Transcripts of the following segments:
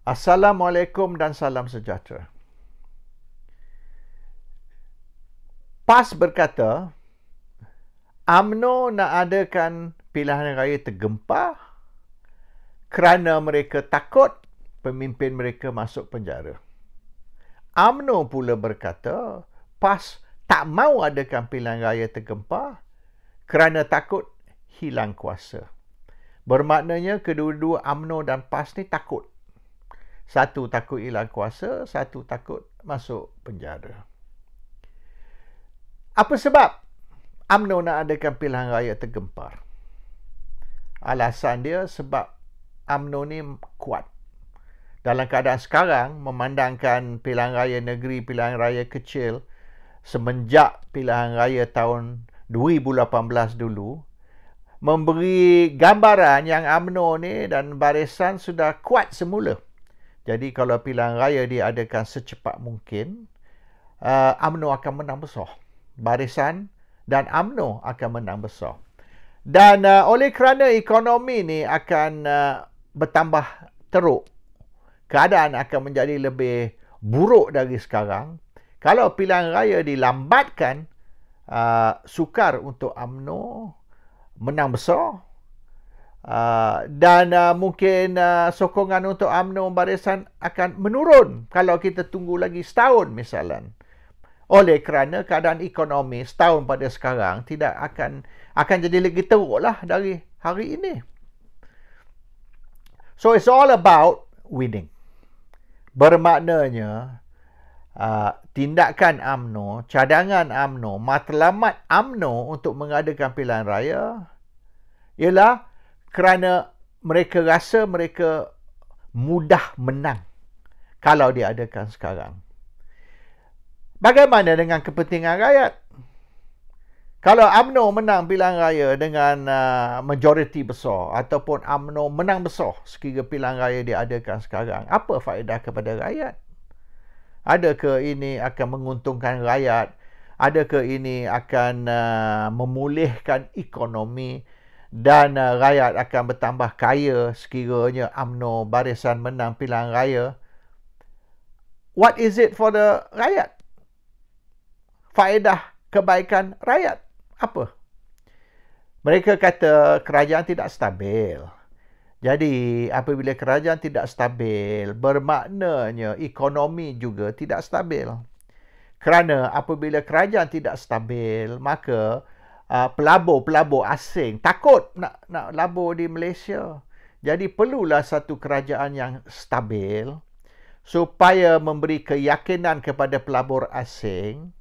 Assalamualaikum dan salam sejahtera. PAS berkata, UMNO nak adakan pilihan raya tergempar kerana mereka takut pemimpin mereka masuk penjara. UMNO pula berkata, PAS tak mau adakan pilihan raya tergempar kerana takut hilang kuasa. Bermaknanya kedua-dua UMNO dan PAS ni takut. Satu takut hilang kuasa, satu takut masuk penjara. Apa sebab UMNO nak adakan pilihan raya tergempar? Alasan dia sebab UMNO ni kuat. Dalam keadaan sekarang, memandangkan pilihan raya negeri, pilihan raya kecil, semenjak pilihan raya tahun 2018 dulu, memberi gambaran yang UMNO ni dan barisan sudah kuat semula. Jadi kalau pilihan raya diadakan secepat mungkin, UMNO akan menang besar. Barisan dan UMNO akan menang besar. Dan oleh kerana ekonomi ni akan bertambah teruk, keadaan akan menjadi lebih buruk dari sekarang. Kalau pilihan raya dilambatkan, sukar untuk UMNO menang besar. Dan mungkin sokongan untuk UMNO barisan akan menurun kalau kita tunggu lagi setahun misalnya. Oleh kerana keadaan ekonomi setahun pada sekarang tidak akan jadi lagi teruklah dari hari ini. So it's all about winning. Bermaknanya tindakan UMNO, cadangan UMNO, matlamat UMNO untuk mengadakan pilihan raya ialah kerana mereka rasa mereka mudah menang kalau diadakan sekarang. Bagaimana dengan kepentingan rakyat? Kalau UMNO menang pilihan raya dengan majoriti besar ataupun UMNO menang besar sekiranya pilihan raya diadakan sekarang, apa faedah kepada rakyat? Adakah ini akan menguntungkan rakyat? Adakah ini akan memulihkan ekonomi? Dan rakyat akan bertambah kaya sekiranya UMNO barisan menang pilihan raya? What is it for the rakyat? Faedah kebaikan rakyat apa? Mereka kata kerajaan tidak stabil. Jadi apabila kerajaan tidak stabil, bermaknanya ekonomi juga tidak stabil. Kerana apabila kerajaan tidak stabil, maka pelabur-pelabur asing takut nak labur di Malaysia. Jadi perlulah satu kerajaan yang stabil supaya memberi keyakinan kepada pelabur asing,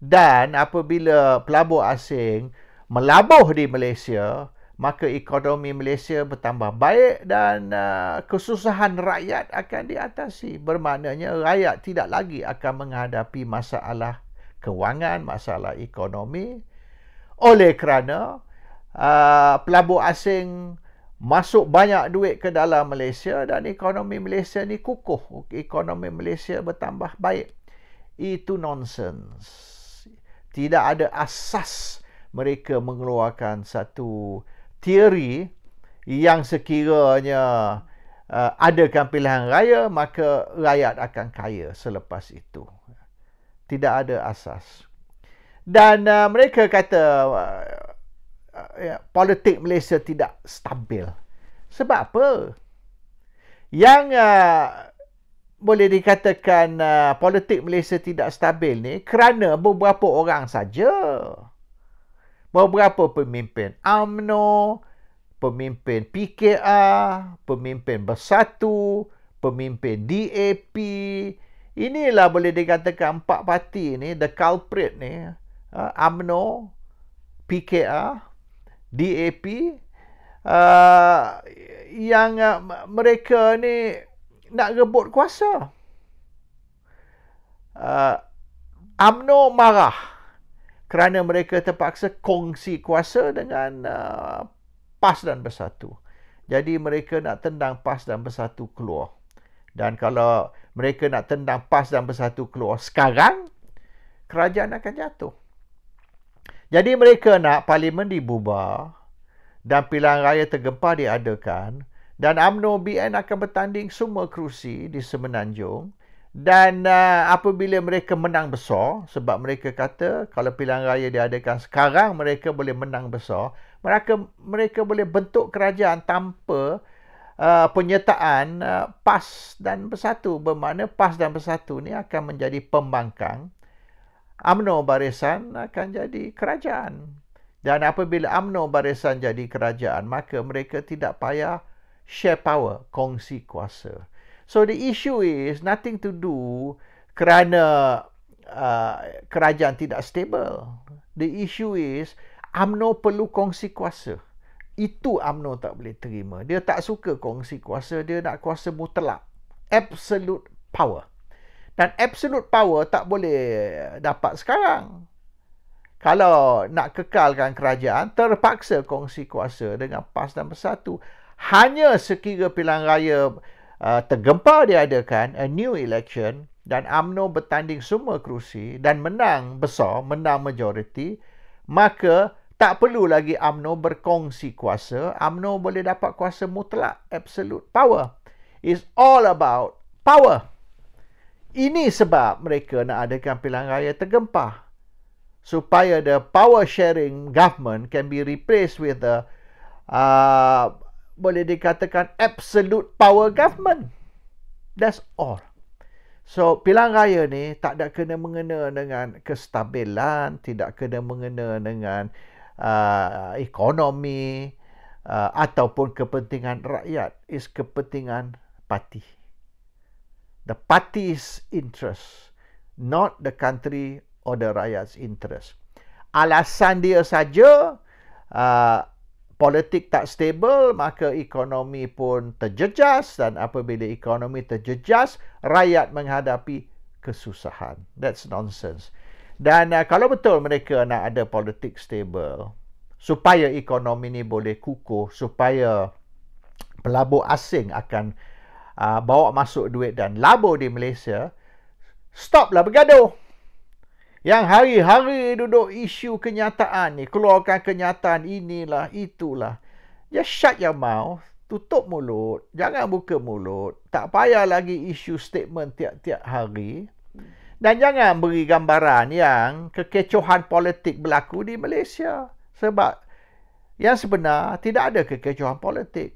dan apabila pelabur asing melabur di Malaysia, maka ekonomi Malaysia bertambah baik dan kesusahan rakyat akan diatasi. Bermaknanya rakyat tidak lagi akan menghadapi masalah kewangan, masalah ekonomi. Oleh kerana pelabur asing masuk banyak duit ke dalam Malaysia dan ekonomi Malaysia ni kukuh. Ekonomi Malaysia bertambah baik. Itu nonsens. Tidak ada asas mereka mengeluarkan satu teori yang sekiranya adakan pilihan raya, maka rakyat akan kaya selepas itu. Tidak ada asas. Dan mereka kata politik Malaysia tidak stabil. Sebab apa? Yang boleh dikatakan politik Malaysia tidak stabil ni kerana beberapa orang saja. Beberapa pemimpin UMNO, pemimpin PKR, pemimpin Bersatu, pemimpin DAP. Inilah boleh dikatakan empat parti ni, the culprit ni. UMNO, PKR, DAP, yang mereka ni nak rebut kuasa. UMNO marah kerana mereka terpaksa kongsi kuasa dengan PAS dan Bersatu. Jadi mereka nak tendang PAS dan Bersatu keluar. Dan kalau mereka nak tendang PAS dan Bersatu keluar sekarang, kerajaan akan jatuh. Jadi mereka nak parlimen dibubar dan pilihan raya tergempar diadakan Dan UMNO BN akan bertanding semua kerusi di Semenanjung. Dan apabila mereka menang besar, sebab mereka kata kalau pilihan raya diadakan sekarang, mereka boleh menang besar, mereka boleh bentuk kerajaan tanpa penyertaan PAS dan Bersatu. Bermakna PAS dan Bersatu ni akan menjadi pembangkang. UMNO Barisan akan jadi kerajaan. Dan apabila UMNO Barisan jadi kerajaan, maka mereka tidak payah share power, kongsi kuasa. So the issue is nothing to do kerana kerajaan tidak stable. The issue is UMNO perlu kongsi kuasa. Itu UMNO tak boleh terima. Dia tak suka kongsi kuasa, dia nak kuasa mutlak. Absolute power. Dan absolute power tak boleh dapat sekarang. Kalau nak kekalkan kerajaan, terpaksa kongsi kuasa dengan PAS dan Bersatu. Hanya sekira pilihan raya tergempar diadakan, a new election, dan UMNO bertanding semua kerusi dan menang besar, menang majoriti, maka tak perlu lagi UMNO berkongsi kuasa. UMNO boleh dapat kuasa mutlak, absolute power. It's all about power. Ini sebab mereka nak adakan pilihan raya tergempar, supaya the power sharing government can be replaced with the boleh dikatakan absolute power government. That's all. So pilihan raya ni tak ada kena mengena dengan kestabilan, tidak kena mengena dengan ekonomi ataupun kepentingan rakyat. Is kepentingan parti. The party's interest, not the country or the rakyat's interest. Alasan dia saja politik tak stable, maka ekonomi pun terjejas, dan apabila ekonomi terjejas, rakyat menghadapi kesusahan. That's nonsense. Dan kalau betul mereka nak ada politik stable, supaya ekonomi ni boleh kukuh, supaya pelabur asing akan bawa masuk duit dan labur di Malaysia, stoplah bergaduh. Yang hari-hari duduk isu kenyataan ni, keluarkan kenyataan inilah, itulah. Just shut your mouth, tutup mulut, jangan buka mulut. Tak payah lagi isu statement tiap-tiap hari. Dan jangan beri gambaran yang kekecohan politik berlaku di Malaysia. Sebab yang sebenar tidak ada kekecohan politik.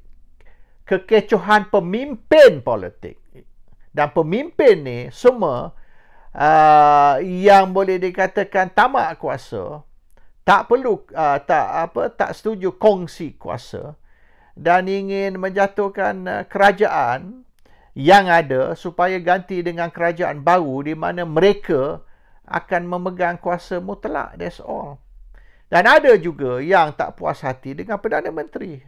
Kekecohan pemimpin politik. Dan pemimpin ni semua yang boleh dikatakan tamak kuasa, tak perlu tak setuju kongsi kuasa, dan ingin menjatuhkan kerajaan yang ada supaya ganti dengan kerajaan baru di mana mereka akan memegang kuasa mutlak. That's all. Dan ada juga yang tak puas hati dengan Perdana Menteri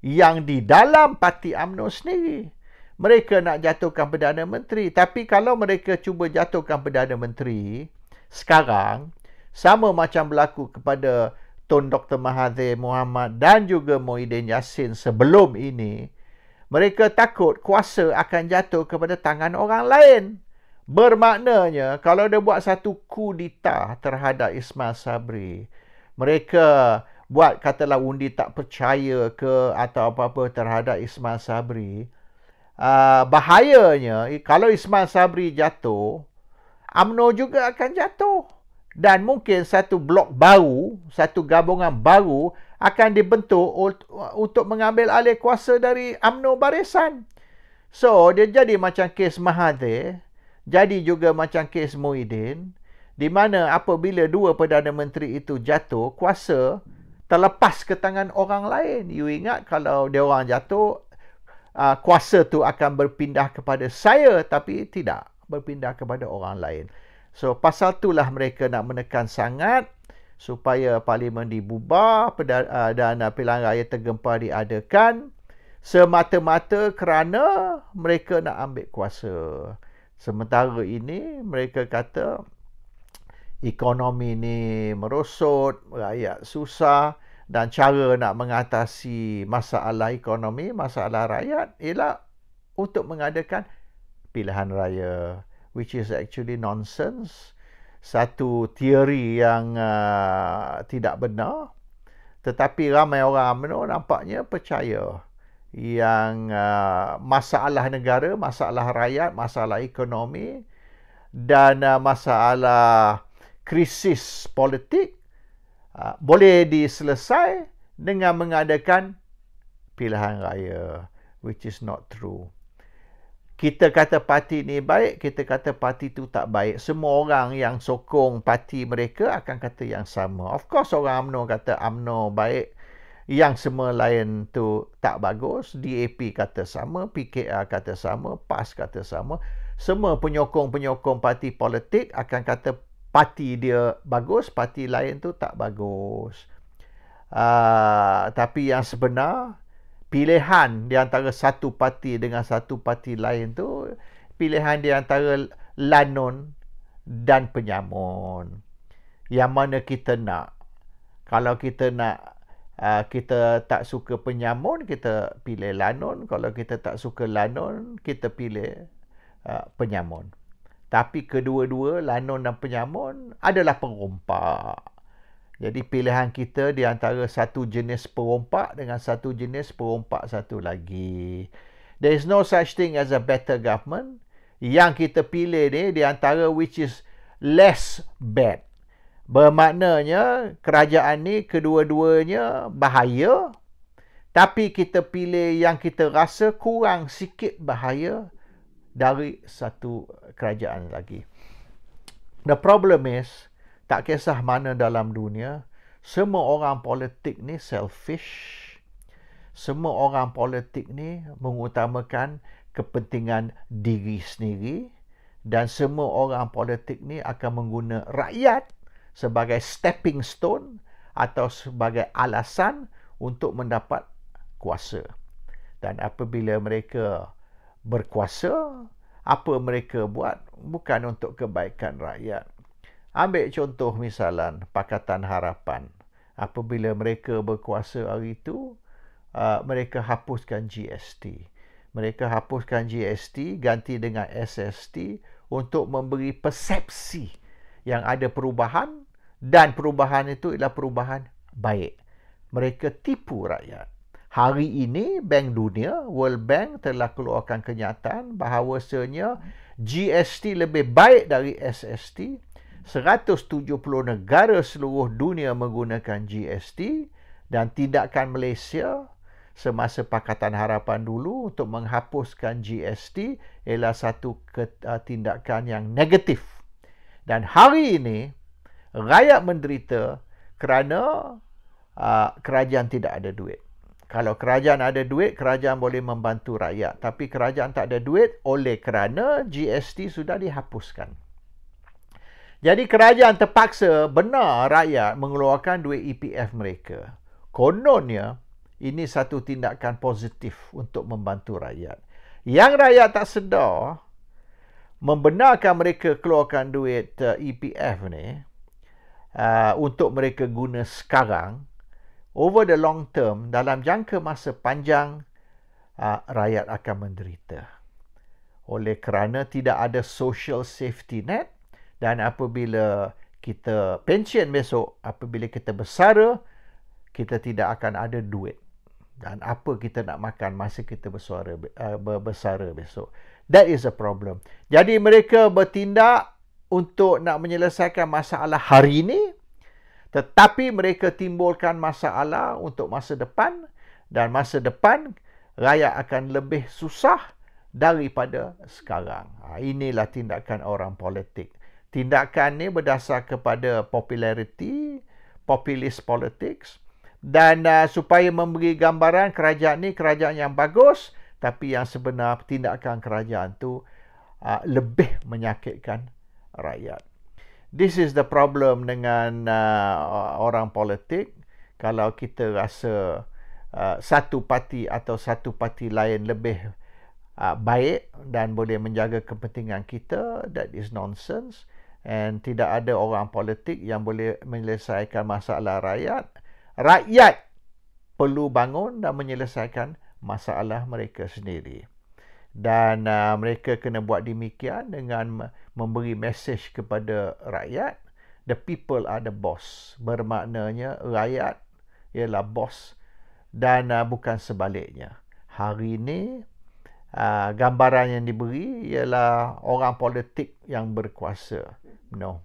yang di dalam parti UMNO sendiri. Mereka nak jatuhkan Perdana Menteri. Tapi kalau mereka cuba jatuhkan Perdana Menteri sekarang, sama macam berlaku kepada Tun Dr. Mahathir Mohamad dan juga Muhyiddin Yassin sebelum ini, mereka takut kuasa akan jatuh kepada tangan orang lain. Bermaknanya, kalau dia buat satu kudeta terhadap Ismail Sabri, mereka buat katalah undi tak percaya ke atau apa-apa terhadap Ismail Sabri, bahayanya kalau Ismail Sabri jatuh, UMNO juga akan jatuh. Dan mungkin satu blok baru, satu gabungan baru akan dibentuk untuk mengambil alih kuasa dari UMNO Barisan. So, dia jadi macam kes Mahathir, jadi juga macam kes Muhyiddin, di mana apabila dua Perdana Menteri itu jatuh, kuasa terlepas ke tangan orang lain. You ingat kalau dia orang jatuh, kuasa tu akan berpindah kepada saya, tapi tidak berpindah kepada orang lain. So, pasal itulah mereka nak menekan sangat supaya parlimen dibubar dan pilihan raya tergempar diadakan semata-mata kerana mereka nak ambil kuasa. Sementara ini mereka kata ekonomi ni merosot, rakyat susah, dan cara nak mengatasi masalah ekonomi, masalah rakyat ialah untuk mengadakan pilihan raya, which is actually nonsense. Satu teori yang tidak benar. Tetapi ramai orang UMNO nampaknya percaya masalah negara, masalah rakyat, masalah ekonomi dan masalah krisis politik boleh diselesai dengan mengadakan pilihan raya, which is not true. Kita kata parti ni baik, kita kata parti tu tak baik. Semua orang yang sokong parti mereka akan kata yang sama. Of course orang UMNO kata UMNO baik, yang semua lain tu tak bagus. DAP kata sama, PKR kata sama, PAS kata sama. Semua penyokong-penyokong parti politik akan kata parti dia bagus, parti lain tu tak bagus. Tapi yang sebenar, pilihan di antara satu parti dengan satu parti lain tu, pilihan di antara lanon dan penyamun. Yang mana kita nak. Kalau kita nak, kita tak suka penyamun, kita pilih lanon. Kalau kita tak suka lanon, kita pilih penyamun. Tapi kedua-dua, lanon dan penyamun adalah perompak. Jadi pilihan kita di antara satu jenis perompak dengan satu jenis perompak satu lagi. There is no such thing as a better government. Yang kita pilih ni di antara which is less bad. Bermaknanya kerajaan ni kedua-duanya bahaya. Tapi kita pilih yang kita rasa kurang sikit bahaya dari satu kerajaan lagi. The problem is, tak kisah mana dalam dunia, semua orang politik ni selfish. Semua orang politik ni mengutamakan kepentingan diri sendiri. Dan semua orang politik ni akan mengguna rakyat sebagai stepping stone atau sebagai alasan untuk mendapat kuasa. Dan apabila mereka berkuasa, apa mereka buat bukan untuk kebaikan rakyat. Ambil contoh misalan Pakatan Harapan. Apabila mereka berkuasa hari itu, mereka hapuskan GST. Mereka hapuskan GST ganti dengan SST untuk memberi persepsi yang ada perubahan dan perubahan itu adalah perubahan baik. Mereka tipu rakyat. Hari ini Bank Dunia, World Bank telah keluarkan kenyataan bahawasanya GST lebih baik dari SST. 170 negara seluruh dunia menggunakan GST dan tindakan Malaysia semasa Pakatan Harapan dulu untuk menghapuskan GST ialah satu tindakan yang negatif. Dan hari ini rakyat menderita kerana kerajaan tidak ada duit. Kalau kerajaan ada duit, kerajaan boleh membantu rakyat. Tapi kerajaan tak ada duit oleh kerana GST sudah dihapuskan. Jadi kerajaan terpaksa benar rakyat mengeluarkan duit EPF mereka. Kononnya, ini satu tindakan positif untuk membantu rakyat. Yang rakyat tak sedar, membenarkan mereka keluarkan duit EPF ni untuk mereka guna sekarang, over the long term, dalam jangka masa panjang, rakyat akan menderita. Oleh kerana tidak ada social safety net, dan apabila kita pension besok, apabila kita bersara, kita tidak akan ada duit. Dan apa kita nak makan masa kita bersara besok. That is a problem. Jadi mereka bertindak untuk nak menyelesaikan masalah hari ini, tetapi mereka timbulkan masalah untuk masa depan, dan masa depan rakyat akan lebih susah daripada sekarang. Inilah tindakan orang politik. Tindakan ni berdasar kepada populariti, populist politics, dan supaya memberi gambaran kerajaan ni kerajaan yang bagus, tapi yang sebenar tindakan kerajaan tu lebih menyakitkan rakyat. This is the problem dengan orang politik. Kalau kita rasa satu parti atau satu parti lain lebih baik dan boleh menjaga kepentingan kita, that is nonsense. And tidak ada orang politik yang boleh menyelesaikan masalah rakyat. Rakyat perlu bangun dan menyelesaikan masalah mereka sendiri. Dan mereka kena buat demikian dengan memberi mesej kepada rakyat. The people are the boss. Bermaknanya rakyat ialah bos dan bukan sebaliknya. Hari ini gambaran yang diberi ialah orang politik yang berkuasa. No.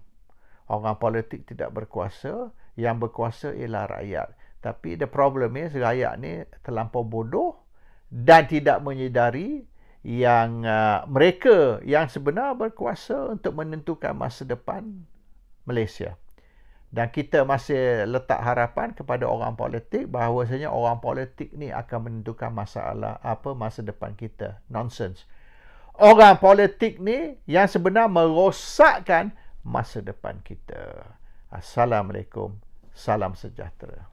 Orang politik tidak berkuasa, yang berkuasa ialah rakyat. Tapi the problem is rakyat ni terlampau bodoh dan tidak menyedari yang mereka yang sebenar berkuasa untuk menentukan masa depan Malaysia. Dan kita masih letak harapan kepada orang politik bahawasanya orang politik ni akan menentukan masa depan kita. Nonsense. Orang politik ni yang sebenar merosakkan masa depan kita. Assalamualaikum. Salam sejahtera.